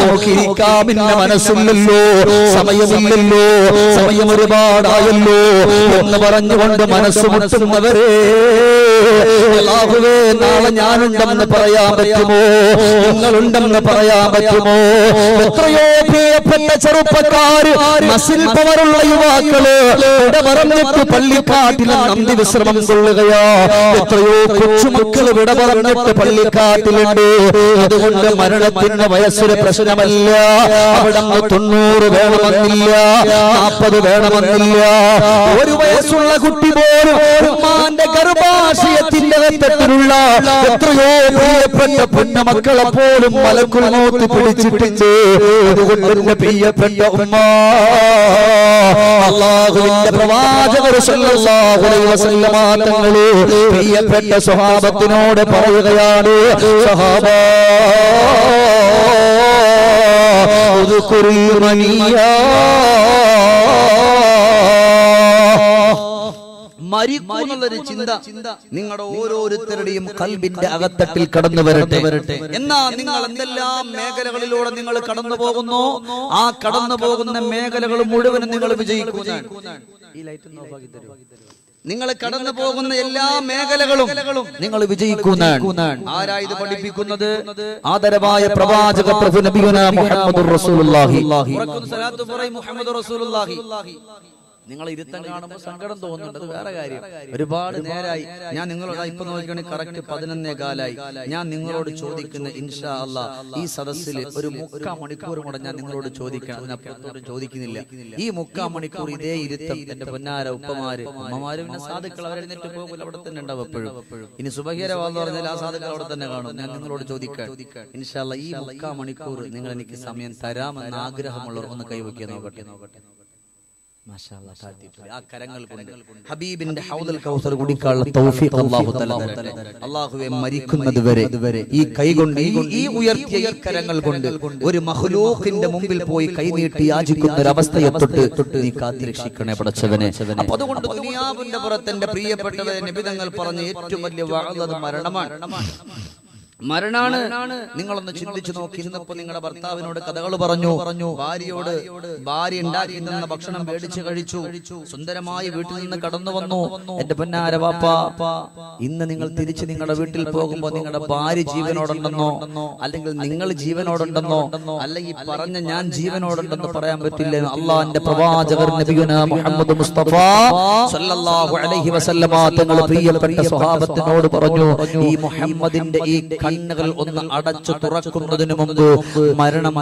നമുക്കിരിക്കാമിന്റെ മനസ്സില്ലല്ലോ, സമയമില്ലല്ലോ, സമയം ഒരുപാടായല്ലോ എന്ന് പറഞ്ഞുകൊണ്ട് മനസ്സ് മുട്ടുന്നവരെ അല്ലാഹുവേ നാളെ ഞാനുണ്ടെന്ന് പറയാൻ പറ്റുമോ? നിങ്ങളുണ്ടെന്ന് പറയാൻ പറ്റുമോ? എത്രയോ പ്രിയപ്പെട്ട ചെറുപ്പക്കാര്, മസിൽ പവറുള്ള യുവാക്കള് വിടപറഞ്ഞിട്ട് പള്ളിക്കാട്ടിലെ നന്ദി വിശ്രമം കൊള്ളുകയാ. എത്രയോ കൊച്ചുമക്കള് വിടപറഞ്ഞിട്ട് പള്ളിക്കാട്ടിലുണ്ട്. അതുകൊണ്ട് മരണത്തിന്റെ വയസ്സൊരു പ്രശ്നമല്ല. അവിടെ 90 വേണമെന്നില്ല, 40 വേണമെന്നില്ല. ഒരു വയസ്സുള്ള കുട്ടി പോലും ഉമ്മാന്റെ ഗർഭാശയത്തിന്റെ അകത്തട്ടിലുള്ള എത്രയോ പ്രിയപ്പെട്ട പൊന്നമക്കളെ പോലും മലക്കുൽ മൗത്ത് പിടിച്ചിട്ടുണ്ട്. അതുകൊണ്ട് എന്റെ പ്രിയപ്പെട്ട ഉമ്മ, അല്ലാഹുവിന്റെ പ്രവാചകർ സല്ലല്ലാഹു അലൈഹി വസല്ലമ തങ്ങൾ പ്രിയപ്പെട്ട സ്വഹാബത്തിനോട് പറയുകയാണ്, സ്വഹാബ ഉദ്കുറുൽ മനിയാ, മരിക്കുന്നുള്ളൊരു ചിന്ത നിങ്ങളുടെ ഓരോരുത്തരുടെയും ഖൽബിന്റെ അകത്തട്ടിൽ കടന്നു വരട്ടെ. എന്നാ നിങ്ങൾ എന്തെല്ലാം മേഖലകളിലൂടെ നിങ്ങൾ കടന്നു പോകുന്നു, ആ കടന്നു പോകുന്ന മേഖലകൾ മുഴുവനും നിങ്ങൾ വിജയിക്കുന്നതാണ്. ഈ ലൈറ്റ് ഒന്ന് ഓഫ് ആക്കി തരുമോ? നിങ്ങൾ കടന്നു പോകുന്ന എല്ലാ മേഖലകളും നിങ്ങൾ വിജയിക്കുന്നതാണ്. ആരാ ഇത് പഠിപ്പിക്കുന്നത്? ആദരവായ പ്രവാചക പ്രഭു നബിയുനാ മുഹമ്മദുർ റസൂലുള്ളാഹി. മുഹമ്മദുർ റസൂലുള്ളാഹി. നിങ്ങൾ ഇരുത്തം കാണുമ്പോൾ സങ്കടം തോന്നുന്നുണ്ട്, അത് വേറെ കാര്യം. ഒരുപാട് നേരായി ഞാൻ നിങ്ങളോട് ഇപ്പൊ നോക്കുകയാണെങ്കിൽ കറക്റ്റ് 11:15 ഞാൻ നിങ്ങളോട് ചോദിക്കുന്ന ഇൻഷാ അല്ലാഹ് ഈ സദസ്സിൽ ഒരു 3/4 മണിക്കൂർ കൂടെ ഞാൻ നിങ്ങളോട് ചോദിക്കണം. അതിനപ്പുറത്തോട് ചോദിക്കുന്നില്ല. ഈ 3/4 മണിക്കൂർ ഇതേ ഇരുത്തം എന്റെ പൊന്നാര ഉപ്പമാര് ഉമ്മമാര് പിന്നെ സാധുക്കൾ അവരെഴുന്നേറ്റ് പോകില്ല, അവിടെ തന്നെ ഉണ്ടാവും എപ്പോഴും. ഇനി സുബഹിയരവാന്ന് പറഞ്ഞാൽ ആ സാധുക്കൾ അവിടെ തന്നെ കാണും. ഞാൻ നിങ്ങളോട് ചോദിക്കാം ഇൻഷാ അല്ലാഹ് ഈ 3/4 മണിക്കൂർ നിങ്ങൾ എനിക്ക് സമയം തരാമെന്ന് ആഗ്രഹമുള്ളവർ ഒന്ന് കൈവയ്ക്കാൻ നോക്കട്ടെ. ആ കരങ്ങൾ കൊണ്ട് ഹബീബിന്റെ ഹൗദുൽ കൗസർ കുടിക്കാനുള്ള തൗഫീഖ് അല്ലാഹു തആല തരട്ടെ. അല്ലാഹുവേ മരിക്കുന്നത് വരെ ഈ കൈ കൊണ്ട് ഈ ഉയർത്തിയ ഈ കരങ്ങൾ കൊണ്ട് ഒരു മഖ്ലൂഖിന്റെ മുമ്പിൽ പോയി കൈനീട്ടി യാചിക്കുന്ന ഒരു അവസ്ഥയെ തൊട്ട് നീ കാത്തിരക്ഷിക്കണേ പടച്ചവനെ. അപ്പോൾ അതുകൊണ്ട് ദുനിയാവിന്റെ പുറത്ത് എന്റെ പ്രിയപ്പെട്ടവരെ നബി തങ്ങൾ പറഞ്ഞ ഏറ്റവും വലിയ വഅദ് മരണാണ്. നിങ്ങളൊന്ന് ചിന്തിച്ചു നോക്കി. ഇന്നിപ്പോ നിങ്ങളുടെ ഭർത്താവിനോട് കഥകൾ പറഞ്ഞു, ഭാര്യയോട് ഭാര്യ ഉണ്ടാക്കി തന്ന ഭക്ഷണം മേടിച്ചു കഴിച്ചു, സുന്ദരമായി വീട്ടിൽ നിന്ന് കടന്നു വന്നു. എന്റെ പൊന്നാര വാപ്പ, ഇന്ന് നിങ്ങൾ തിരിച്ച് നിങ്ങളുടെ വീട്ടിൽ പോകുമ്പോ നിങ്ങളുടെ ഭാര്യ ജീവനോടുണ്ടെന്നോ അല്ലെങ്കിൽ നിങ്ങൾ ജീവനോടുണ്ടെന്നോ അല്ലെങ്കിൽ പറഞ്ഞ ഞാൻ ജീവനോടുണ്ടെന്നോ പറയാൻ പറ്റില്ല. അള്ളാഹുവിന്റെ പ്രവാചകർ നബിയുനാ മുഹമ്മദ് മുസ്തഫ സല്ലല്ലാഹു അലൈഹി വസല്ലമ തങ്ങൾ പ്രിയപ്പെട്ട സ്വഹാബത്തിനോട് പറഞ്ഞു, ഈ മുഹമ്മദിന്റെ ഈ കണ്ണുകൾ ഒന്ന് അടച്ചു തുറക്കുന്നതിന് മുമ്പ് മരണം